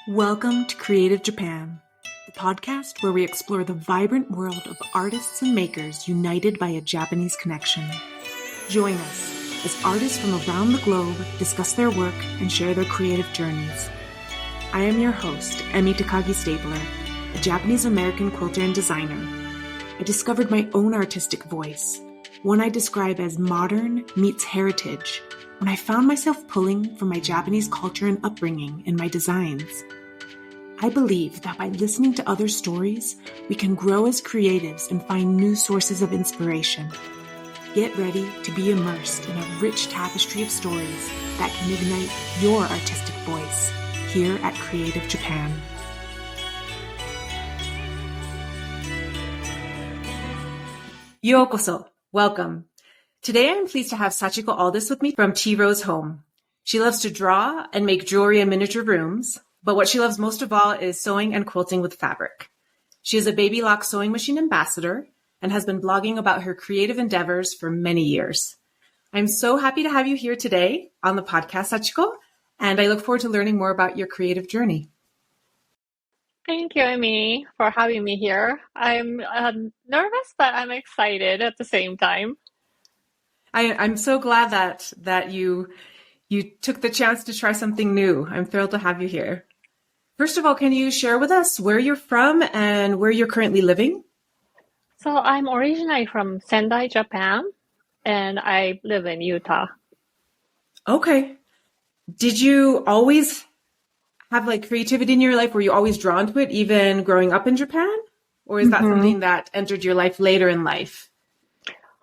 Welcome to Creative Japan, the podcast where we explore the vibrant world of artists and makers united by a Japanese connection. Join us as artists from around the globe discuss their work and share their creative journeys. I am your host, Takagi Stapler, a Japanese-American quilter and designer. I discovered my own artistic voice, one I describe as modern meets heritage, when I found myself pulling from my Japanese culture and upbringing in my designs. I believe that by listening to other stories, we can grow as creatives and find new sources of inspiration. Get ready to be immersed in a rich tapestry of stories that can ignite your artistic voice here at Creative Japan. Yokoso, welcome. Today I am pleased to have Sachiko Aldous with me from Tea Rose Home. She loves to draw and make jewelry in miniature rooms, but what she loves most of all is sewing and quilting with fabric. She is a Babylock sewing machine ambassador and has been blogging about her creative endeavors for many years. I'm so happy to have you here today on the podcast, Sachiko, and I look forward to learning more about your creative journey. Thank you, Amy, for having me here. I'm nervous, but I'm excited at the same time. I'm so glad that you took the chance to try something new. I'm thrilled to have you here. First of all, can you share with us where you're from and where you're currently living? So I'm originally from Sendai, Japan, and I live in Utah. Okay. Did you always have creativity in your life? Were you always drawn to it, even growing up in Japan? Or is that something that entered your life later in life?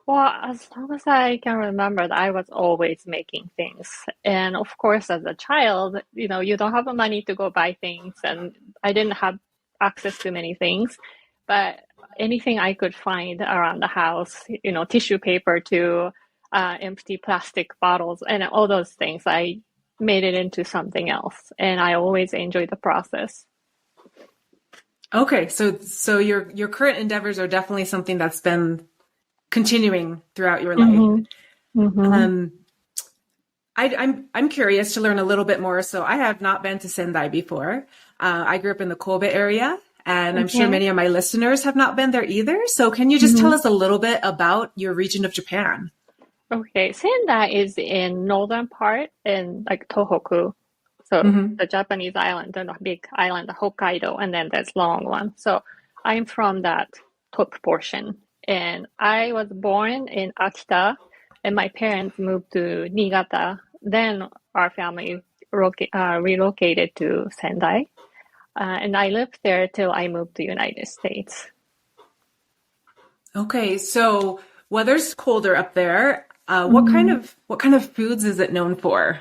Well, as long as I can remember, I was always making things. And of course, as a child, you don't have the money to go buy things, and I didn't have access to many things. But anything I could find around the house, tissue paper to empty plastic bottles and all those things, I made it into something else. And I always enjoyed the process. Okay, so your current endeavors are definitely something that's been continuing throughout your life. I'm curious to learn a little bit more. So I have not been to Sendai before. I grew up in the Kobe area, and I'm sure many of my listeners have not been there either. So can you just tell us a little bit about your region of Japan? Okay, Sendai is in northern part in Tohoku. So the Japanese island, and a big island, Hokkaido, and then there's long one. So I'm from that top portion. And I was born in Akita, and my parents moved to Niigata. Then our family relocated to Sendai. And I lived there till I moved to the United States. Okay, so weather's colder up there. What kind of foods is it known for?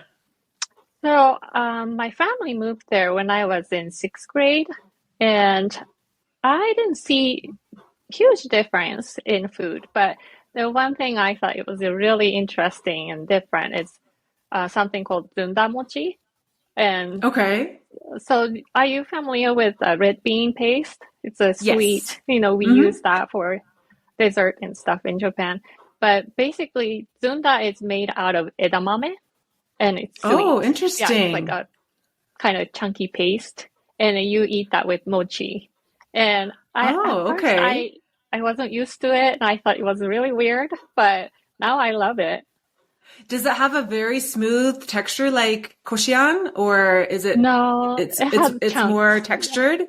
So my family moved there when I was in 6th grade, and I didn't see huge difference in food, but the one thing I thought it was really interesting and different is something called zunda mochi. And okay, so are you familiar with red bean paste? It's a sweet, yes. We use that for dessert and stuff in Japan. But basically, zunda is made out of edamame, and it's sweet. Oh, interesting. Yeah, it's like a kind of chunky paste, and you eat that with mochi. And I wasn't used to it, and I thought it was really weird, but now I love it. Does it have a very smooth texture like koshian, or is it? No, it's chunks. more textured.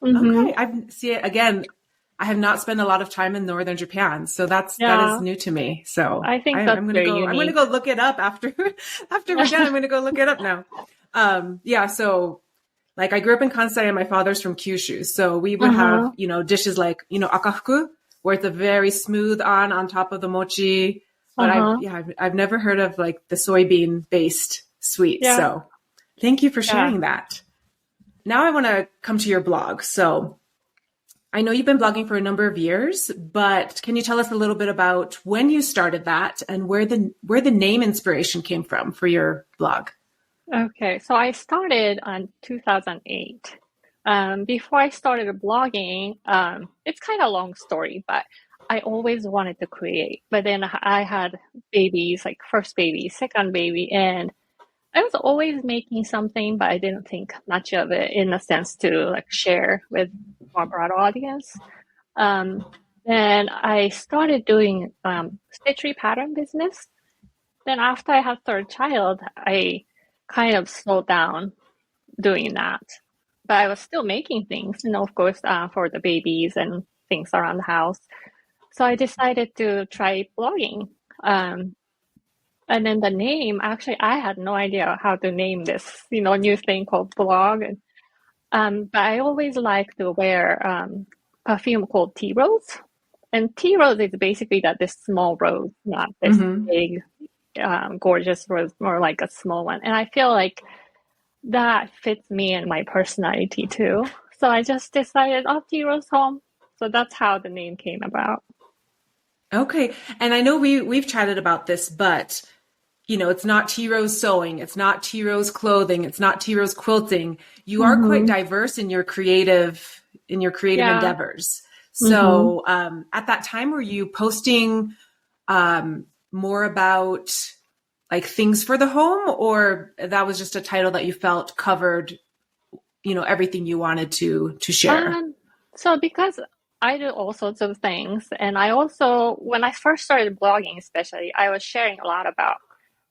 Okay, I have not spent a lot of time in northern Japan, so that is new to me. So I think I'm going to go look it up after we're done. I'm going to go look it up now. So I grew up in Kansai, and my father's from Kyushu, so we would have dishes like akafuku, where it's a very smooth on top of the mochi. But I've never heard of the soybean based sweet. Yeah. So thank you for sharing that. Now I want to come to your blog. So I know you've been blogging for a number of years, but can you tell us a little bit about when you started that and where the name inspiration came from for your blog? Okay, so I started on 2008. Before I started blogging, it's kind of a long story, but I always wanted to create. But then I had babies, like first baby, second baby, and I was always making something, but I didn't think much of it in a sense to like share with more broad audience. Um, then I started doing stitchery pattern business. Then after I had third child, I kind of slowed down doing that. But I was still making things, of course, for the babies and things around the house. So I decided to try blogging. Um, and then the name, actually, I had no idea how to name this, new thing called blog. But I always like to wear perfume called tea rose. And tea rose is basically that this small rose, not this big, gorgeous rose, more like a small one. And I feel like that fits me and my personality too. So I just decided, oh, tea rose home. So that's how the name came about. Okay. And I know we've chatted about this, but it's not Tea Rose sewing, it's not Tea Rose clothing, it's not Tea Rose quilting. You are quite diverse in your creative Yeah. endeavors. So at that time, were you posting more about like things for the home, or that was just a title that you felt covered, everything you wanted to share? So because I do all sorts of things, and I also, when I first started blogging, especially, I was sharing a lot about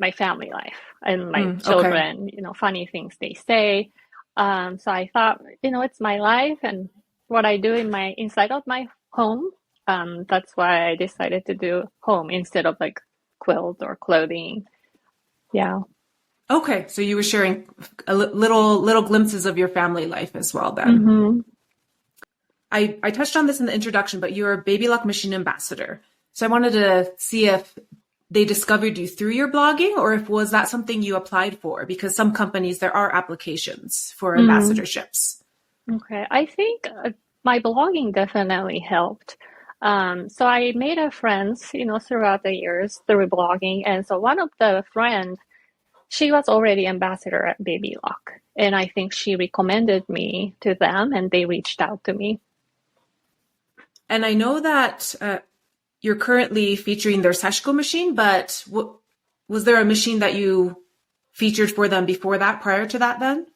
my family life and my children, funny things they say. So I thought, it's my life and what I do inside of my home. That's why I decided to do home instead of like quilt or clothing. Yeah. Okay, so you were sharing little glimpses of your family life as well then. Mm-hmm. I touched on this in the introduction, but you're a Babylock machine ambassador. So I wanted to see if they discovered you through your blogging, or if was that something you applied for? Because some companies, there are applications for ambassadorships. Okay, I think my blogging definitely helped. So I made a friends, throughout the years through blogging. And so one of the friends, she was already ambassador at Babylock. And I think she recommended me to them and they reached out to me. And I know that you're currently featuring their Sachiko machine, but was there a machine that you featured for them before that, prior to that then?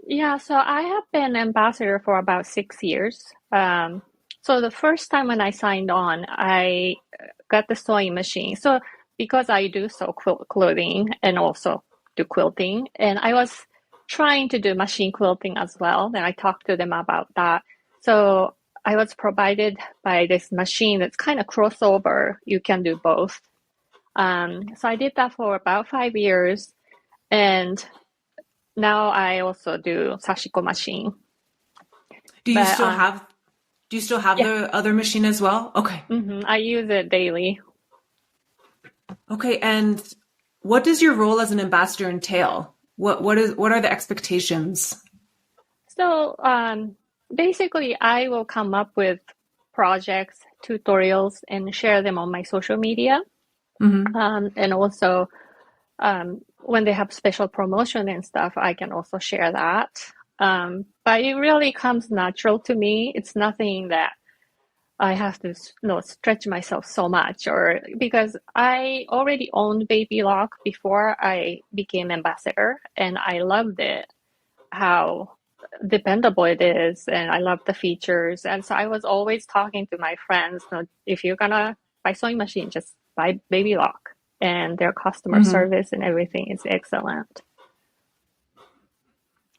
Yeah, so I have been ambassador for about 6 years. So the first time when I signed on, I got the sewing machine. So because I do sew clothing and also do quilting, and I was trying to do machine quilting as well. Then I talked to them about that. So I was provided by this machine that's kind of crossover. You can do both. So I did that for about 5 years, and now I also do Sachiko machine. Do you still have Yeah. the other machine as well? Okay. I use it daily. Okay, and what does your role as an ambassador entail? What are the expectations? So basically, I will come up with projects, tutorials, and share them on my social media. And also, when they have special promotion and stuff, I can also share that. But it really comes natural to me. It's nothing that I have to stretch myself so much, or because I already owned Babylock before I became ambassador, and I loved it, how dependable it is, and I love the features. And so I was always talking to my friends, if you're gonna buy sewing machine, just buy Babylock, and their customer service and everything is excellent.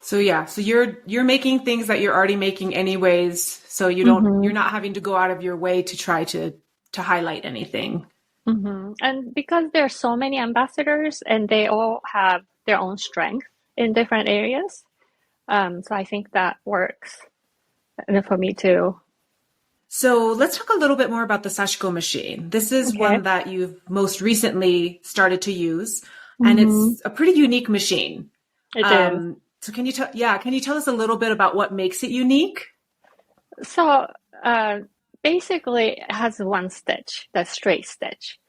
So yeah, so you're making things that you're already making anyways, so you're not having to go out of your way to try to highlight anything. And because there's so many ambassadors and they all have their own strength in different areas, so I think that works for me too. So let's talk a little bit more about the Sachiko machine. This is one that you've most recently started to use, and it's a pretty unique machine. It is. So can you tell us a little bit about what makes it unique? So basically, it has one stitch, the straight stitch.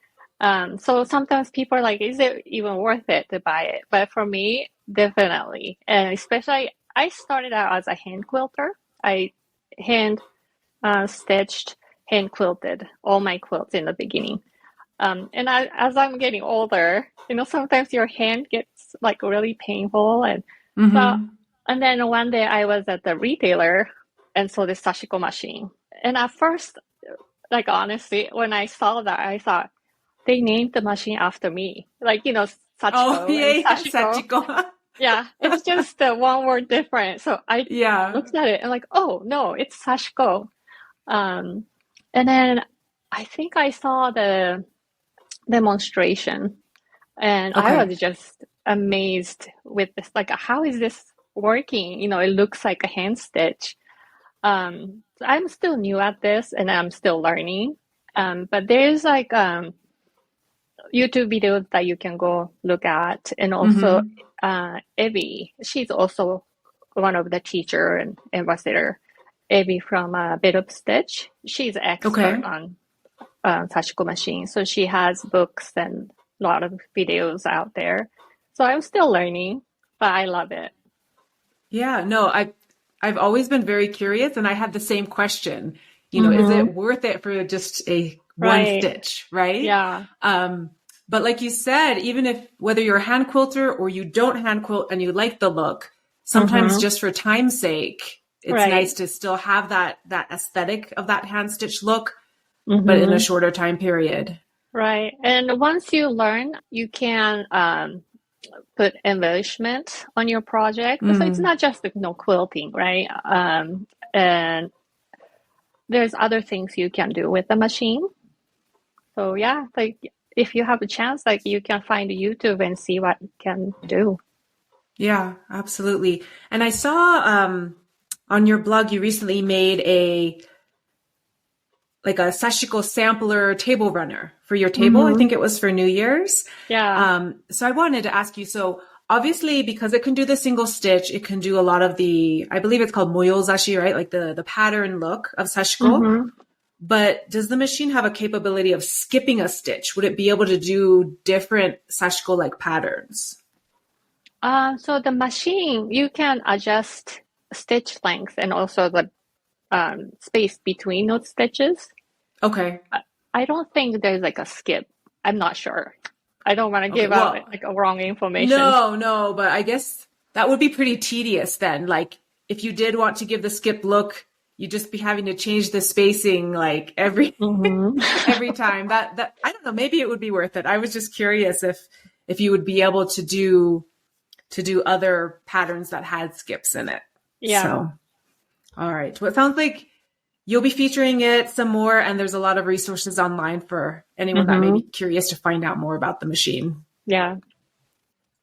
So sometimes people are like, is it even worth it to buy it? But for me, definitely. And especially, I started out as a hand quilter. I hand stitched, hand quilted all my quilts in the beginning. And as I'm getting older, sometimes your hand gets like really painful. And so, and then one day I was at the retailer and saw this Sachiko machine. And at first, like honestly, when I saw that, I thought they named the machine after me. Like, Sachiko and Sachiko. Sachiko. Yeah, it's just one word different. So I looked at it and like, oh no, it's Sachiko. And then I think I saw the demonstration and I was just amazed with this, like, how is this working? It looks like a hand stitch. I'm still new at this and I'm still learning. But there's like YouTube videos that you can go look at. And also Evie, she's also one of the teacher and ambassador. Evie from Bit of Stitch. She's an expert on Sachiko machine. So she has books and a lot of videos out there. So I'm still learning, but I love it. Yeah, no, I've always been very curious and I had the same question. Is it worth it for just one stitch, right? Yeah. But like you said, even whether you're a hand quilter or you don't hand quilt and you like the look, sometimes just for time's sake, it's nice to still have that aesthetic of that hand stitch look, but in a shorter time period. Right. And once you learn, you can put embellishment on your project. So it's not just quilting, right? And there's other things you can do with the machine. So yeah, like if you have a chance, like you can find YouTube and see what you can do. Yeah, absolutely. And I saw on your blog, you recently made a Sachiko sampler table runner for your table. I think it was for New Year's. Yeah. So I wanted to ask you, so obviously because it can do the single stitch, it can do a lot of I believe it's called moyozashi, right? Like the pattern look of Sachiko. But does the machine have a capability of skipping a stitch? Would it be able to do different Sachiko-like patterns? So the machine, you can adjust stitch length and also the space between those stitches. Okay. I don't think there's like a skip. I'm not sure. I don't want to give out like a wrong information. No, but I guess that would be pretty tedious then. Like if you did want to give the skip look, you'd just be having to change the spacing like every every time. That I don't know, maybe it would be worth it. I was just curious if you would be able to do other patterns that had skips in it. Yeah. So, all right. Well, it sounds like you'll be featuring it some more, and there's a lot of resources online for anyone that may be curious to find out more about the machine. Yeah.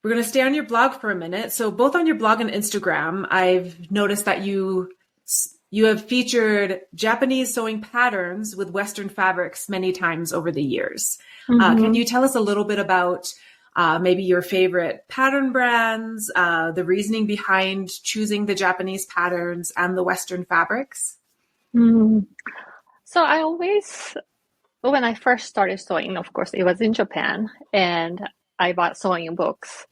We're going to stay on your blog for a minute. So both on your blog and Instagram, I've noticed that you have featured Japanese sewing patterns with Western fabrics many times over the years. Can you tell us a little bit about maybe your favorite pattern brands, the reasoning behind choosing the Japanese patterns and the Western fabrics? So I always, when I first started sewing, of course, it was in Japan, and I bought sewing books.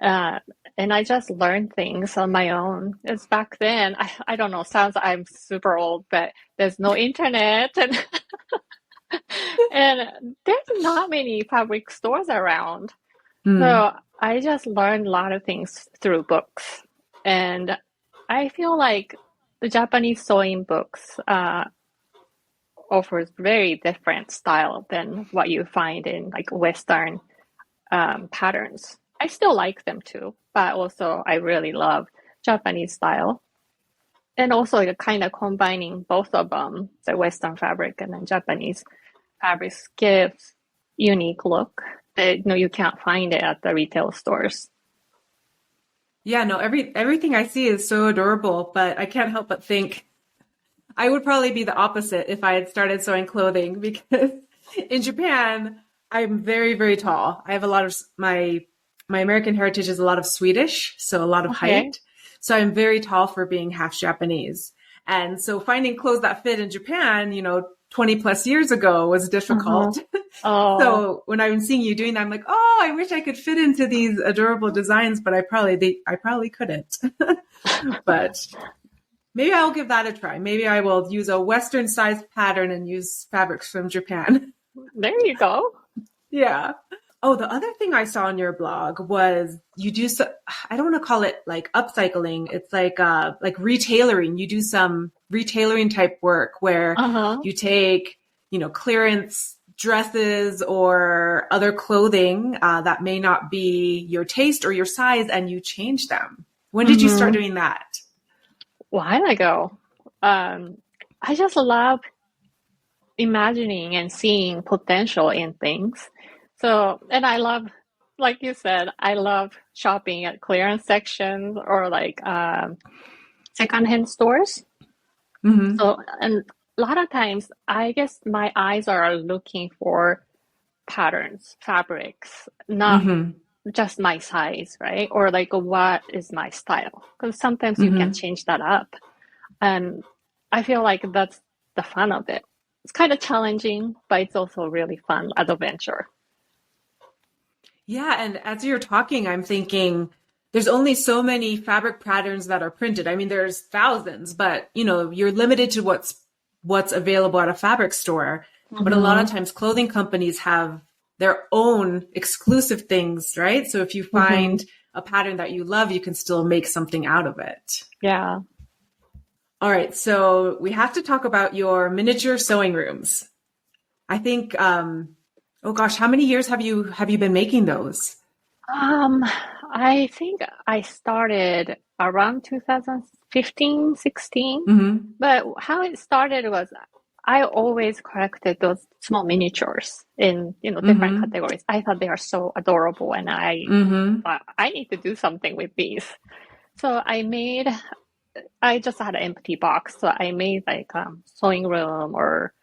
And I just learned things on my own. It's back then, I don't know, sounds like I'm super old, but there's no internet and and there's not many fabric stores around. So I just learned a lot of things through books. And I feel like the Japanese sewing books offers very different style than what you find in like Western patterns. I still like them too, but also I really love Japanese style. And also like kind of combining both of them, the Western fabric and then Japanese fabrics, gives unique look that you can't find it at the retail stores. Yeah, no, everything I see is so adorable, but I can't help but think I would probably be the opposite if I had started sewing clothing, because in Japan, I'm very, very tall. I have a lot of my American heritage is a lot of Swedish, so a lot of height. So I'm very tall for being half Japanese. And so finding clothes that fit in Japan, 20 plus years ago was difficult. So when I'm seeing you doing that, I'm like, oh, I wish I could fit into these adorable designs, but I probably couldn't. But maybe I'll give that a try. Maybe I will use a Western sized pattern and use fabrics from Japan. There you go. Yeah. Oh, the other thing I saw on your blog was you do so, I don't want to call it like upcycling. It's like retailoring. You do some retailoring type work where Uh-huh. you take, clearance dresses or other clothing that may not be your taste or your size and you change them. When did you start Mm-hmm. doing that? While ago, I just love imagining and seeing potential in things. So, and I love, like you said, I love shopping at clearance sections or like secondhand stores. Hmm. So, and a lot of times, I guess my eyes are looking for patterns, fabrics, not Hmm. just my size, right? Or like what is my style? Because sometimes you can Hmm. change that up. And I feel like that's the fun of it. It's kind of challenging, but it's also really fun adventure. Yeah, and as you're talking, I'm thinking there's only so many fabric patterns that are printed. I mean, there's thousands, but you're limited to what's available at a fabric store. But a lot of Mm-hmm. times clothing companies have their own exclusive things, right? So if you Mm-hmm. find a pattern that you love, you can still make something out of it. Yeah. All right, so we have to talk about your miniature sewing rooms. I think oh gosh, how many years have you been making those? Um, I think I started around 2015, 16. Hmm. But how it started was I always collected those small miniatures in, different Hmm. categories. I thought they are so adorable and I Hmm. thought I need to do something with these. So I just had an empty box. So I made like sewing room or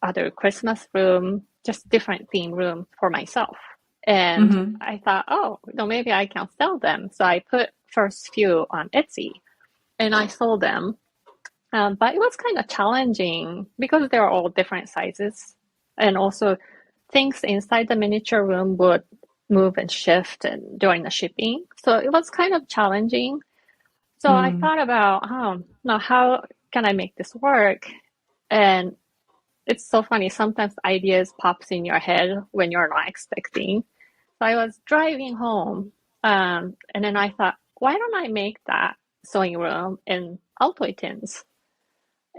other Christmas room, just different theme room for myself. And Hmm. I thought, oh, maybe I can sell them. So I put first few on Etsy and I sold them. But it was kind of challenging because they're all different sizes. And also things inside the miniature room would move and shift and during the shipping. So it was kind of challenging. So I Mm. thought about, now how can I make this work? And it's so funny. Sometimes ideas pops in your head when you're not expecting. So I was driving home, and then I thought, why don't I make that sewing room in Altoid tins?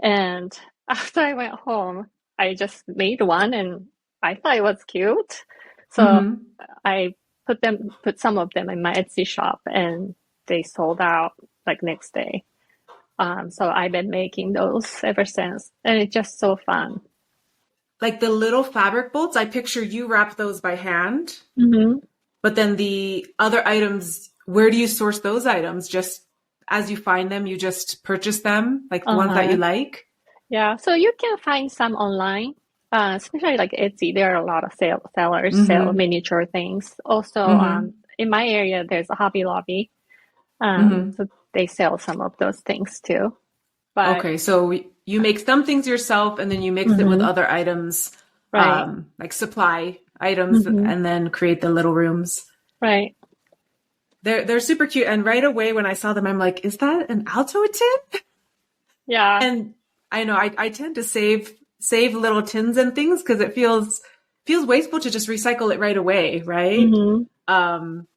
And after I went home, I just made one, and I thought it was cute. So Hmm. I put some of them in my Etsy shop, and they sold out like next day. So I've been making those ever since, and it's just so fun. Like the little fabric bolts, I picture you wrap those by hand, Hmm. but then the other items, where do you source those items? Just as you find them, you just purchase them, like the ones that you Uh-huh. like? Yeah, so you can find some online, especially like Etsy. There are a lot of sellers sell Hmm. miniature things. Also, Hmm. in my area, there's a Hobby Lobby, Hmm. so they sell some of those things too. But Okay, so you make some things yourself and then you mix it with mhm, other items, right, like supply items, hmm, and then create the little rooms. right, They're super cute. And right away when I saw them, I'm like, is that an Altoid tin? yeah, And I know I tend to save little tins and things because it feels wasteful to just recycle it right away, right? hmm. Um,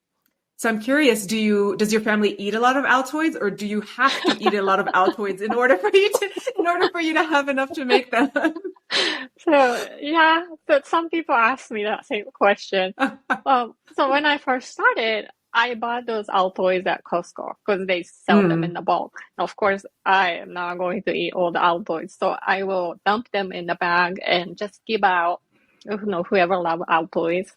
so I'm curious, does your family eat a lot of Altoids or do you have to eat a lot of Altoids in order for you to have enough to make them? So yeah, but some people ask me that same question. So when I first started, I bought those Altoids at Costco because they sell them in Mm, the bulk. Of course, I am not going to eat all the Altoids, so I will dump them in the bag and just give out, whoever love Altoids.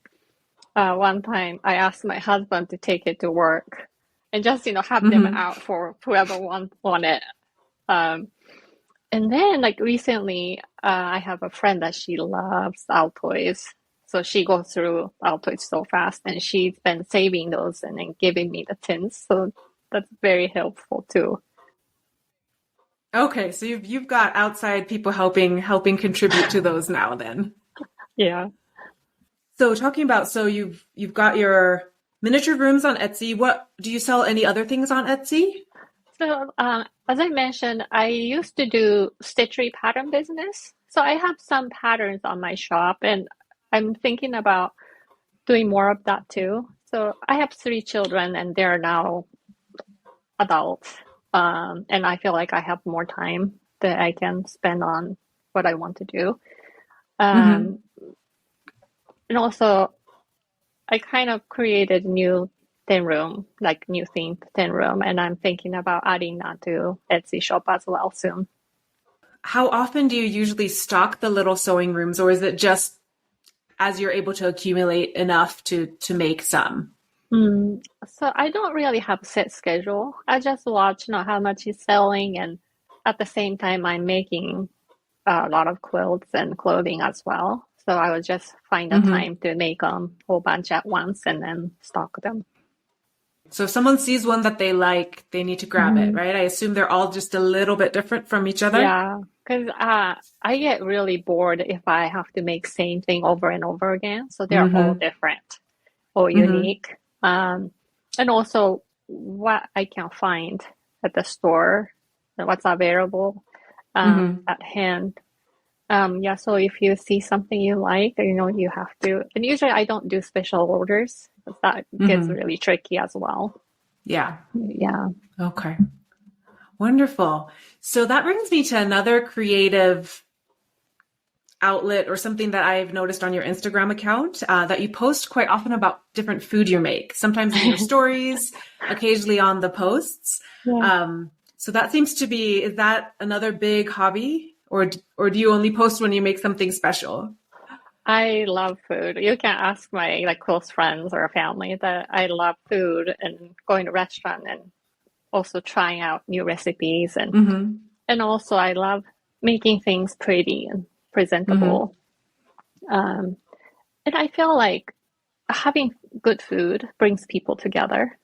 One time, I asked my husband to take it to work and just have them hmm. out for whoever want it. Um, and then, like recently, I have a friend that she loves Altoids. So she goes through Altoids so fast, and she's been saving those and then giving me the tins. So that's very helpful too. Okay, so you've got outside people helping contribute to those now then. Yeah. So talking about you've got your miniature rooms on Etsy. What do you sell any other things on Etsy? So as I mentioned, I used to do stitchery pattern business. So I have some patterns on my shop, and I'm thinking about doing more of that too. So I have 3 children and they're now adults. And I feel like I have more time that I can spend on what I want to do. Mm-hmm. And also, I kind of created new thin room, like new themed thin room, and I'm thinking about adding that to Etsy shop as well soon. How often do you usually stock the little sewing rooms, or is it just as you're able to accumulate enough to make some? So I don't really have a set schedule. I just watch, how much is selling, and at the same time, I'm making a lot of quilts and clothing as well. So I would just find a Mm-hmm. time to make a whole bunch at once and then stock them. So if someone sees one that they like, they need to grab it, right? I assume they're all just a little bit different from each other. Yeah, because I get really bored if I have to make same thing over and over again. So they're all Mm-hmm. different, all Mm-hmm. unique. And also what I can find at the store, and what's available Mm-hmm. at hand. Yeah, so if you see something you like, you have to. And usually I don't do special orders because that gets Mm-hmm. really tricky as well. Yeah. Yeah. Okay. Wonderful. So that brings me to another creative outlet or something that I've noticed on your Instagram account that you post quite often about different food you make, sometimes in your stories, occasionally on the posts. Yeah. So that seems to be, is that another big hobby, or do you only post when you make something special? I love food. You can ask my close friends or family that I love food and going to restaurant and also trying out new recipes Mm-hmm. and also I love making things pretty and Mm-hmm. presentable. Um, and I feel like having good food brings people together.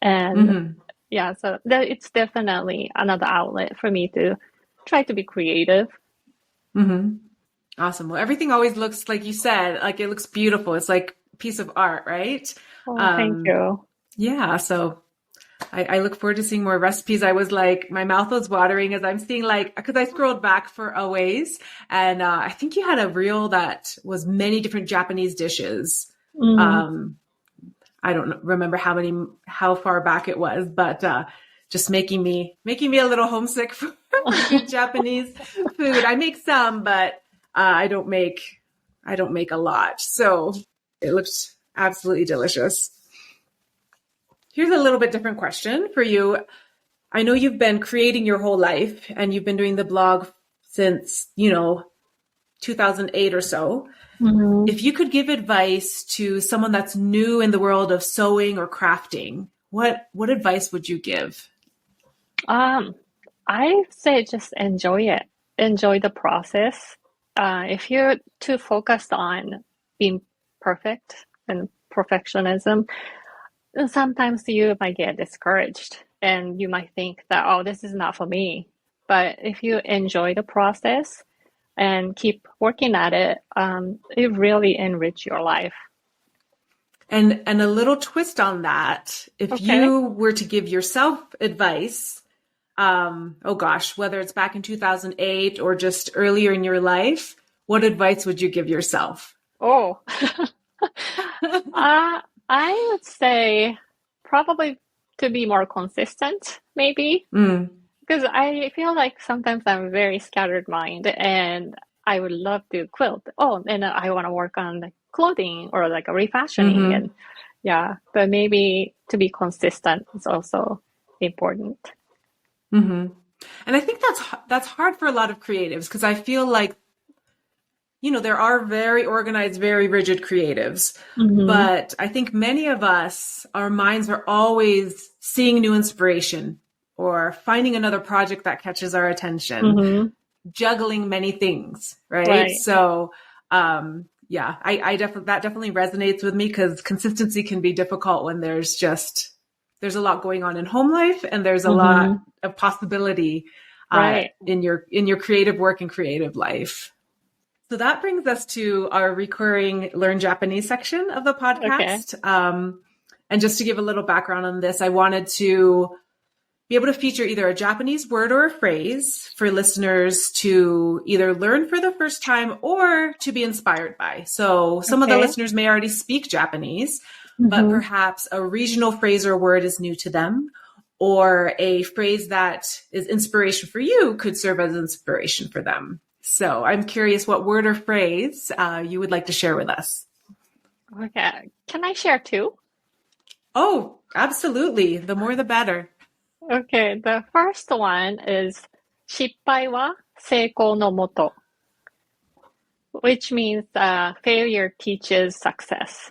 And Mm-hmm. yeah, so it's definitely another outlet for me to try to be creative. Mm-hmm. Awesome. Well, everything always looks, like you said, like it looks beautiful. It's like a piece of art, right? Oh, thank Um, you. yeah. So I look forward to seeing more recipes. I was like, my mouth was watering as I'm seeing, like, because I scrolled back for a ways, and I think you had a reel that was many different Japanese dishes. Mm. Um, I don't remember how far back it was, but just making me a little homesick for good Japanese food. I make some, but I don't make a lot. So it looked absolutely delicious. Here's a little bit different question for you. I know you've been creating your whole life and you've been doing the blog since, 2008 or so. Mhm. If you could give advice to someone that's new in the world of sewing or crafting, what advice would you give? Um, I say just enjoy it. Enjoy the process. If you're too focused on being perfect and perfectionism, then sometimes you might get discouraged and you might think that, oh, this is not for me. But if you enjoy the process and keep working at it, it really enrich your life. And a little twist on that, if Okay. you were to give yourself advice, oh gosh, whether it's back in 2008 or just earlier in your life, what advice would you give yourself? Oh, I would say probably to be more consistent, maybe, Mm, because I feel like sometimes I'm a very scattered mind and I would love to quilt. Oh, and I want to work on like clothing or like a refashioning and hmm yeah, but maybe to be consistent is also important. hmm And I think that's hard for a lot of creatives because I feel like, there are very organized, very rigid creatives, Mm-hmm. but I think many of us, our minds are always seeing new inspiration or finding another project that catches our attention, Mm-hmm. juggling many things, right? Right. So, yeah, I definitely, that definitely resonates with me because consistency can be difficult when there's a lot going on in home life and there's a lot Mm-hmm. of possibility Right. in your creative work and creative life. So that brings us to our recurring Learn Japanese section of the Okay. podcast. And just to give a little background on this, I wanted to, be able to feature either a Japanese word or a phrase for listeners to either learn for the first time or to be inspired by. So some of the listeners may already speak Japanese, but perhaps a regional phrase or word is new to them, or a phrase that is inspiration for you could serve as inspiration for them. So I'm curious what word or phrase you would like to share with us. Okay. Can I share two? Oh, absolutely. The more the better. Okay. The first one is Shippai wa seikou no moto, which means failure teaches success.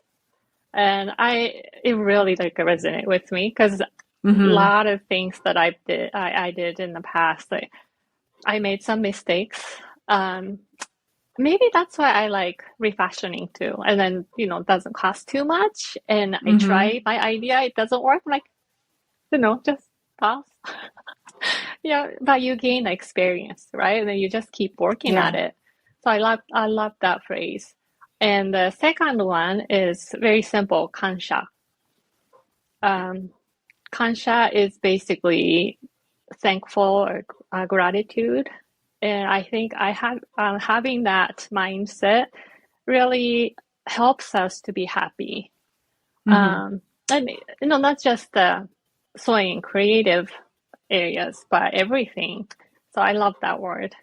And it really resonated with me because a lot of things that I did in the past, I made some mistakes. Maybe that's why I like refashioning too. And then, it doesn't cost too much. And I try my idea, it doesn't work. I'm like, just pass. But you gain experience, right? And then you just keep working at it. So I love that phrase. And the second one is very simple, Kansha. Kansha is basically thankful or gratitude. And I think having that mindset really helps us to be happy. And not just the sewing creative areas, but everything. So I love that word.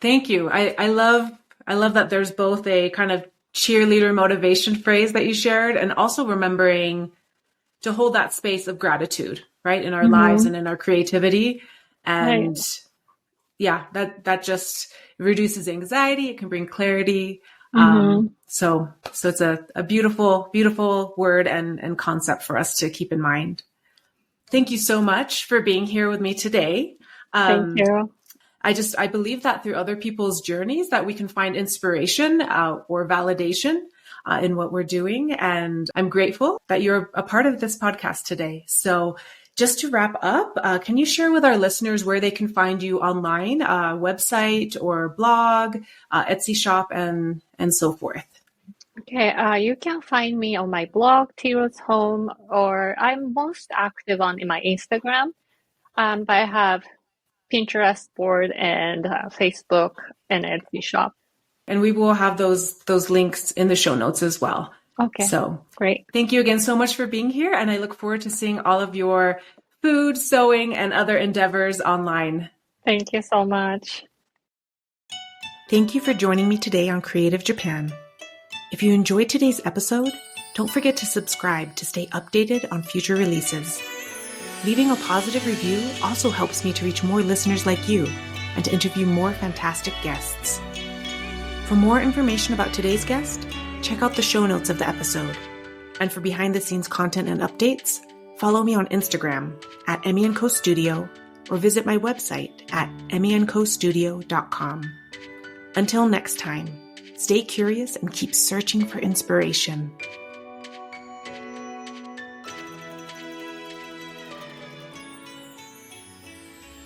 Thank you. I love that there's both a kind of cheerleader motivation phrase that you shared, and also remembering to hold that space of gratitude, right, in our lives and in our creativity. And that just reduces anxiety. It can bring clarity. So it's a beautiful, beautiful word and concept for us to keep in mind. Thank you so much for being here with me today. Thank you. I believe that through other people's journeys that we can find inspiration or validation in what we're doing. And I'm grateful that you're a part of this podcast today. So just to wrap up, can you share with our listeners where they can find you online, website or blog, Etsy shop, and so forth? Okay, you can find me on my blog, Tiro's Home, or I'm most active in my Instagram. But I have Pinterest board and Facebook and Etsy shop. And we will have those links in the show notes as well. Okay. So great. Thank you again so much for being here. And I look forward to seeing all of your food, sewing, and other endeavors online. Thank you so much. Thank you for joining me today on Creative Japan. If you enjoyed today's episode, don't forget to subscribe to stay updated on future releases. Leaving a positive review also helps me to reach more listeners like you and to interview more fantastic guests. For more information about today's guest, check out the show notes of the episode. And for behind-the-scenes content and updates, follow me on Instagram at @EmiandCo Studio or visit my website at emiandcostudio.com. Until next time, stay curious and keep searching for inspiration.